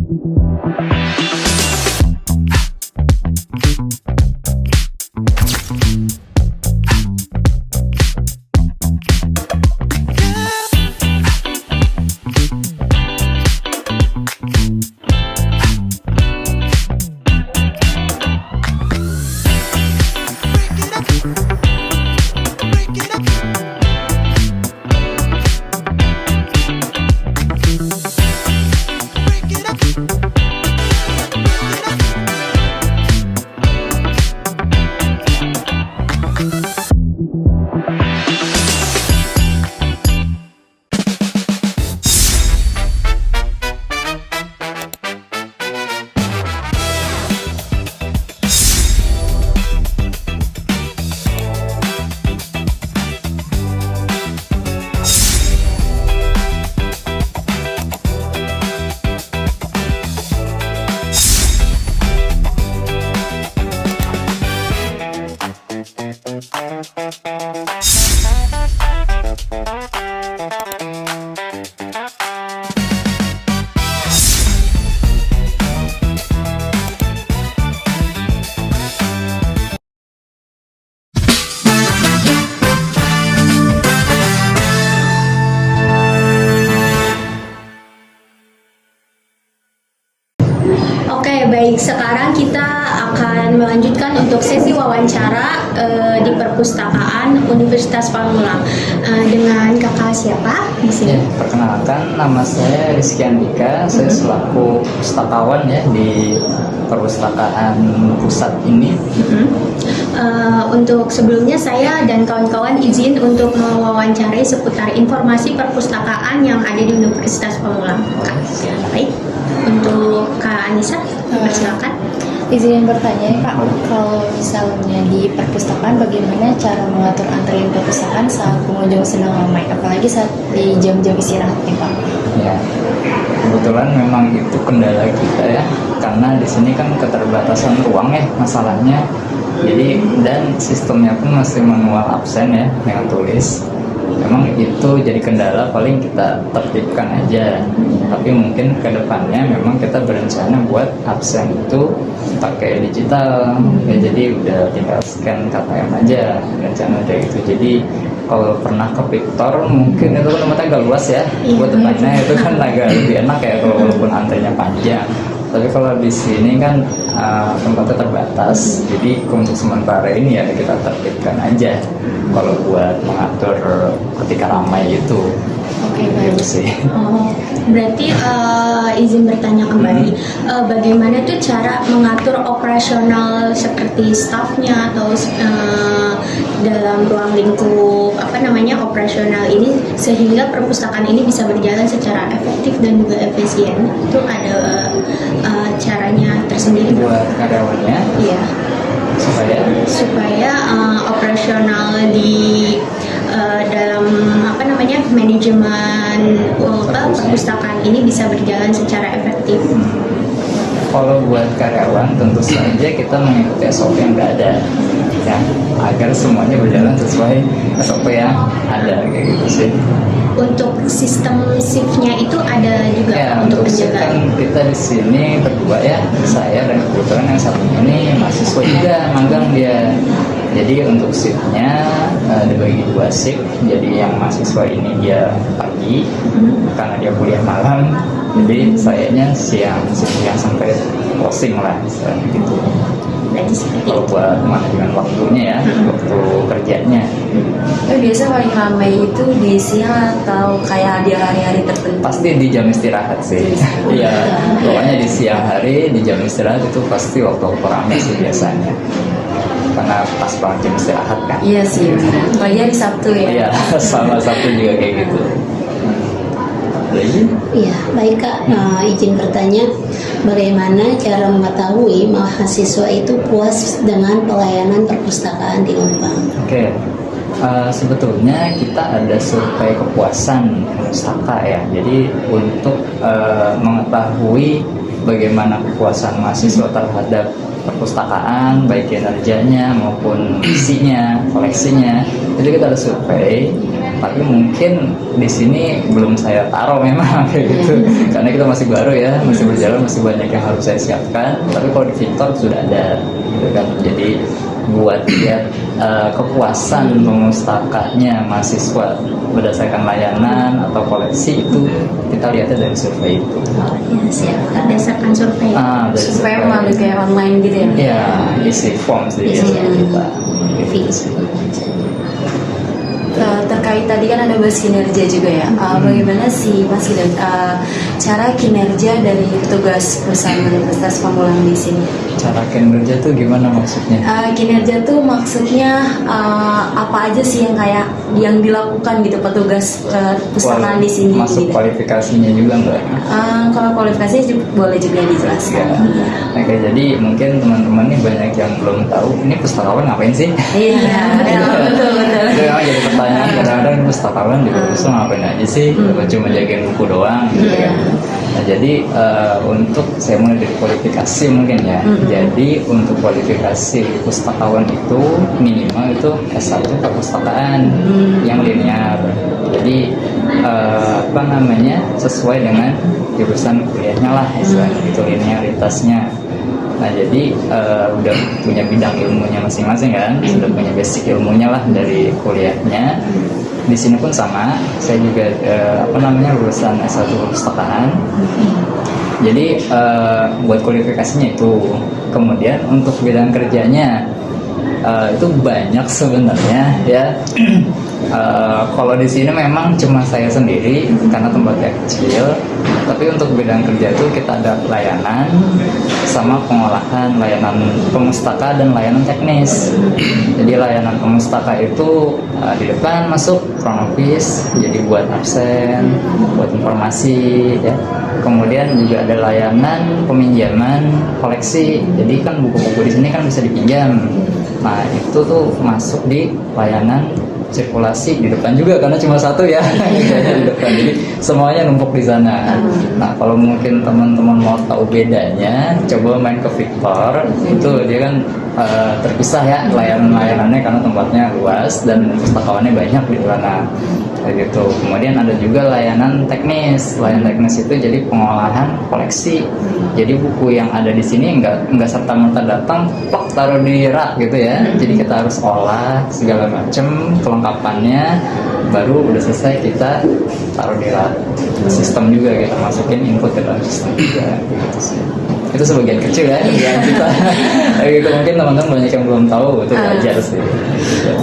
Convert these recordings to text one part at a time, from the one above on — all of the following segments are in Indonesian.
Oke, baik. Sekarang kita akan melanjutkan untuk sesi wawancara di perpustakaan Universitas Pamulang dengan kakak siapa di sini? Ya, perkenalkan, nama saya Rizky Andika. Saya selaku pustakawan ya di perpustakaan pusat ini. Untuk sebelumnya saya dan kawan-kawan izin untuk mewawancarai seputar informasi perpustakaan yang ada di Universitas Pamulang. Baik, untuk Kak Anissa, silakan. Izin bertanya Kak, kalau misalnya di perpustakaan bagaimana cara mengatur antrian perpustakaan saat pengunjung sedang ramai, apalagi saat di jam-jam istirahat nih Pak? Ya, kebetulan memang itu kendala kita ya, karena di sini kan keterbatasan ruang ya masalahnya. Jadi dan sistemnya pun masih manual absen ya dengan tulis. Memang itu jadi kendala, paling kita tertibkan aja. Tapi mungkin kedepannya memang kita berencana buat absen itu pakai digital ya, jadi udah tinggal scan KTM aja rencana kayak gitu. Jadi kalau pernah ke Victor mungkin itu kan tempatnya agak luas ya, buat tempatnya itu kan agak lebih enak ya kalau walaupun antrinya panjang. Tapi kalau di sini kan tempatnya terbatas, jadi untuk sementara ini ya kita tertibkan aja kalau buat mengatur ketika ramai itu. Oke, baik. Gitu sih. Oh, berarti izin bertanya kembali, bagaimana tuh cara mengatur operasional seperti staffnya atau dalam ruang lingkup operasional ini sehingga perpustakaan ini bisa berjalan secara efektif dan juga efisien? Itu ada caranya tersendiri Buat karyawannya, iya, supaya operasional di dalam manajemen perpustakaan ini bisa berjalan secara efektif. Kalau buat karyawan tentu saja kita mengikuti SOP yang udah ada ya, agar semuanya berjalan sesuai SOP yang ada kayak gitu sih. Untuk sistem shift-nya itu ada juga Ya, untuk shift kan penjagaan. kita di sini berdua ya, saya dan kebetulan yang satunya ini mahasiswa juga magang dia. Jadi untuk shift-nya dibagi 2 shift. Jadi yang mahasiswa ini dia pagi karena dia kuliah malam. Jadi sayanya siang sampai closing lah gitu. Berarti seperti Kalau itu. buat manajemen waktunya ya, waktu kerjanya. Biasa paling ramai itu di siang atau kayak di hari-hari tertentu? Pasti di jam istirahat sih. Iya, pokoknya di siang hari, di jam istirahat itu pasti waktu ramai sih biasanya. Karena pas banget jam istirahat kan. Iya sih, apalagi hari Sabtu ya. Iya, sama Sabtu juga kayak gitu. Lagi? Iya, baik Kak. Izin bertanya, bagaimana cara mengetahui mahasiswa itu puas dengan pelayanan perpustakaan di Unpad? Oke. Sebetulnya kita ada survei kepuasan pustaka ya. Jadi untuk mengetahui bagaimana kepuasan mahasiswa terhadap perpustakaan, baik kinerjanya maupun isinya, koleksinya, itu kita ada survei. tapi mungkin di sini belum saya taruh memang kayak gitu, karena kita masih baru ya, masih berjalan, masih banyak yang harus saya siapkan. Tapi kalau di Victor sudah ada gitu kan, jadi buat lihat kepuasan pemustakanya mahasiswa berdasarkan layanan atau koleksi itu kita lihatnya dari survei itu. Oh iya siap. Berdasarkan survei. Dari Supaya survei. melalui kayak online gitu ya. Ya, isi form sih biasanya kita. Gitu sih. Terkait tadi kan ada bahas kinerja juga ya. Bagaimana sih Mas Gideon cara kinerja dari petugas perusahaan universitas Pamulang di sini? Cara kinerja tuh gimana maksudnya? Kinerja tuh maksudnya apa aja sih yang kayak yang dilakukan gitu petugas perpustakaan di sini? Masuk gitu. kualifikasinya juga enggak? Kalau kualifikasi boleh juga Ya. dijelaskan. Oke, jadi mungkin teman-teman nih banyak yang belum tahu ini pustakawan ngapain sih? Iya, betul betul. Itu memang jadi pertanyaan kadang-kadang ini pustakawan di kampus ngapain aja sih? Cuma jagain buku doang gitu kan. Nah, jadi untuk saya mulai dari kualifikasi mungkin ya. Jadi untuk kualifikasi pustakawan itu minimal itu S1 perpustakaan yang linear. Jadi sesuai dengan jurusan kuliahnya lah, istilahnya itu linearitasnya. Nah jadi udah punya bidang ilmunya masing-masing kan, sudah punya basic ilmunya lah dari kuliahnya. Di sini pun sama, saya juga lulusan S1 perpustakaan. Jadi buat kualifikasinya itu, kemudian untuk bidang kerjanya itu banyak sebenarnya ya. Kalau di sini memang cuma saya sendiri karena tempatnya kecil, tapi untuk bidang kerja itu kita ada layanan sama pengolahan, layanan pemustaka dan layanan teknis. Jadi layanan pemustaka itu di depan masuk front office, jadi buat absen, buat informasi ya. Kemudian juga ada layanan peminjaman koleksi. Jadi kan buku-buku di sini kan bisa dipinjam. Nah itu tuh masuk di layanan sirkulasi di depan juga karena cuma satu ya di depan, jadi semuanya numpuk di sana. Nah kalau mungkin teman-teman mau tahu bedanya, coba main ke Victor, itu dia kan terpisah ya layanan-layanannya karena tempatnya luas dan pustakawannya banyak di sana kayak gitu. Kemudian ada juga layanan teknis. Layanan teknis itu jadi pengolahan koleksi. Jadi buku yang ada di sini nggak serta-merta datang plok taruh di rak gitu ya. Jadi kita harus olah segala macam kelengkapannya, baru udah selesai kita taruh di rak. Sistem juga kita masukin input ke dalam sistem juga gitu sih. Itu sebagian kecil ya kerjaan kita. Gitu, mungkin teman-teman banyak yang belum tahu, itu belajar sih.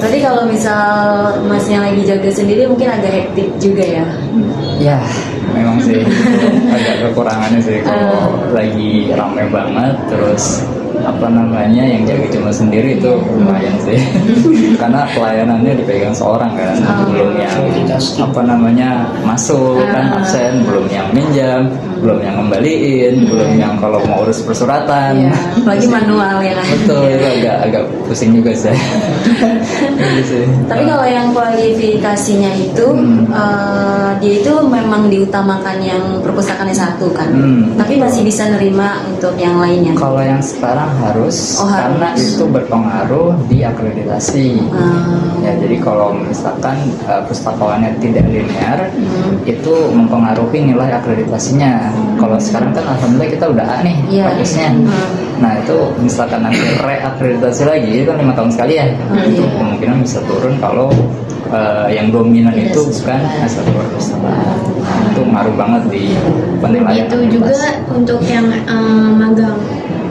Tadi kalau misal masnya lagi jaga sendiri mungkin agak hektik juga ya. Ya, memang sih itu agak kekurangannya sih kalau lagi rame banget terus yang jaga cuma sendiri itu lumayan sih. Karena pelayanannya dipegang seorang kan, belum yang masuk kan absen, belum yang minjam, belum yang ngembaliin, belum yang kalau mau urus persuratan. Iya, apalagi manual ya kan. Betul, itu agak pusing juga sih. Gitu sih. Tapi kalau yang kualifikasinya itu dia itu memang diutamakan yang perpustakaannya satu kan. Tapi masih bisa nerima untuk yang lainnya. Kalau yang sekarang harus, karena itu berpengaruh di akreditasi. Ya, jadi kalau misalkan pustakawannya tidak linear, itu mempengaruhi nilai akreditasinya. Kalau sekarang kan alhamdulillah kita udah A nih bagusnya. Nah itu misalkan nanti reakreditasi lagi, itu kan 5 tahun sekali ya. Itu kemungkinan bisa turun kalau yang dominan itu bukan S1 perpustakaan. Itu ngaruh banget di penilaian. Itu juga untuk yang magang.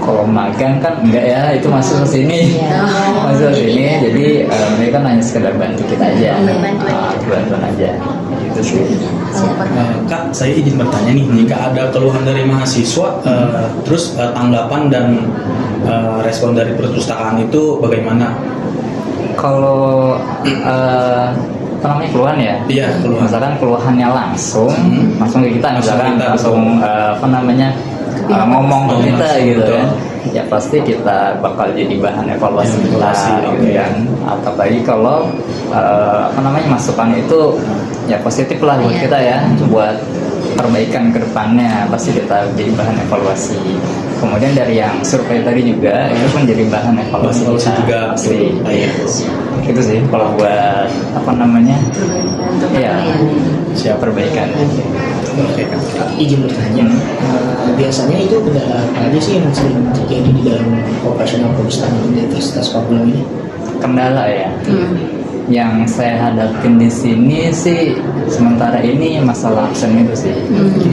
Kalau magang kan enggak ya, itu masuk ke sini, masuk ke sini. Jadi mereka kan hanya sekedar bantu kita aja, bantuan aja, gitu sih. Kak, saya izin bertanya nih, jika ada keluhan dari mahasiswa, terus tanggapan dan respon dari perpustakaan itu bagaimana? Kalau keluhan ya? Iya, keluhan. Misalkan keluhannya langsung ke kita, misalkan langsung ngomong ke kita gitu kan. Ya pasti kita bakal jadi bahan evaluasi kita gitu kan. Apalagi kalau masukan itu ya positif lah buat kita ya, buat perbaikan ke depannya pasti kita jadi bahan evaluasi. Kemudian dari yang survei tadi juga itu pun jadi bahan evaluasi Evaluasi kita. juga, Pasti. betul. Iya. Itu sih kalau buat apa namanya? Ya, siap perbaikan. Oke Kak. Izin bertanya, biasanya itu kendala apa aja sih yang sering terjadi di dalam operasional perpustakaan Universitas Pamulang ini? Kendala ya. Yang saya hadapin di sini sih sementara ini masalah absen itu sih.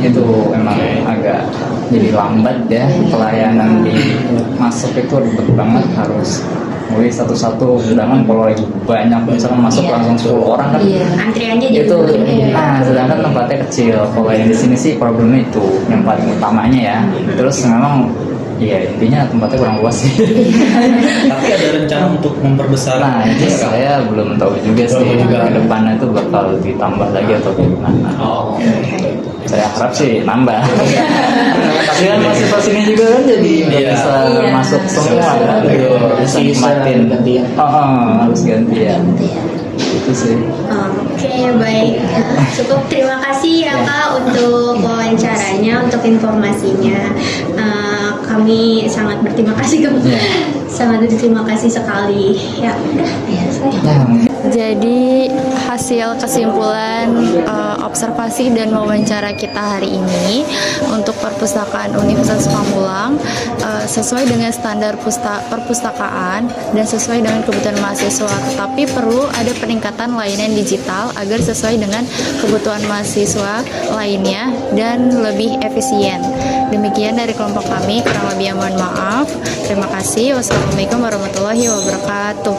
Itu emang agak jadi lambat ya, pelayanan di masuk itu ribet banget, harus mulai satu-satu, sedangkan kalau lagi banyak misalkan masuk langsung 10 orang kan Antriannya jadi itu gede. nah sedangkan tempatnya kecil. Kalau yang di sini sih problemnya itu yang paling utamanya ya. Terus memang ya intinya tempatnya kurang luas sih. Tapi ada rencana untuk memperbesar. Nah itu saya belum tahu juga sih, Belum juga. ke depannya itu bakal ditambah lagi atau gimana. Oh, Saya harap sih nambah. Tapi kan mahasiswa sini juga kan jadi nggak Iya. bisa Iya. masuk semua kan, gitu. Bisa nikmatin. gantian. Harus gantian. Itu sih. Oke, baik. Cukup terima kasih ya Kak untuk wawancaranya, untuk informasinya. Kami sangat berterima kasih Iya. sangat berterima kasih sekali. Ya, udah. Ya, Jadi hasil kesimpulan observasi dan wawancara kita hari ini untuk perpustakaan Universitas Pamulang sesuai dengan standar perpustakaan dan sesuai dengan kebutuhan mahasiswa. Tetapi perlu ada peningkatan layanan digital agar sesuai dengan kebutuhan mahasiswa lainnya dan lebih efisien. Demikian dari kelompok kami, kurang lebih mohon maaf. Terima kasih. Wassalamualaikum warahmatullahi wabarakatuh.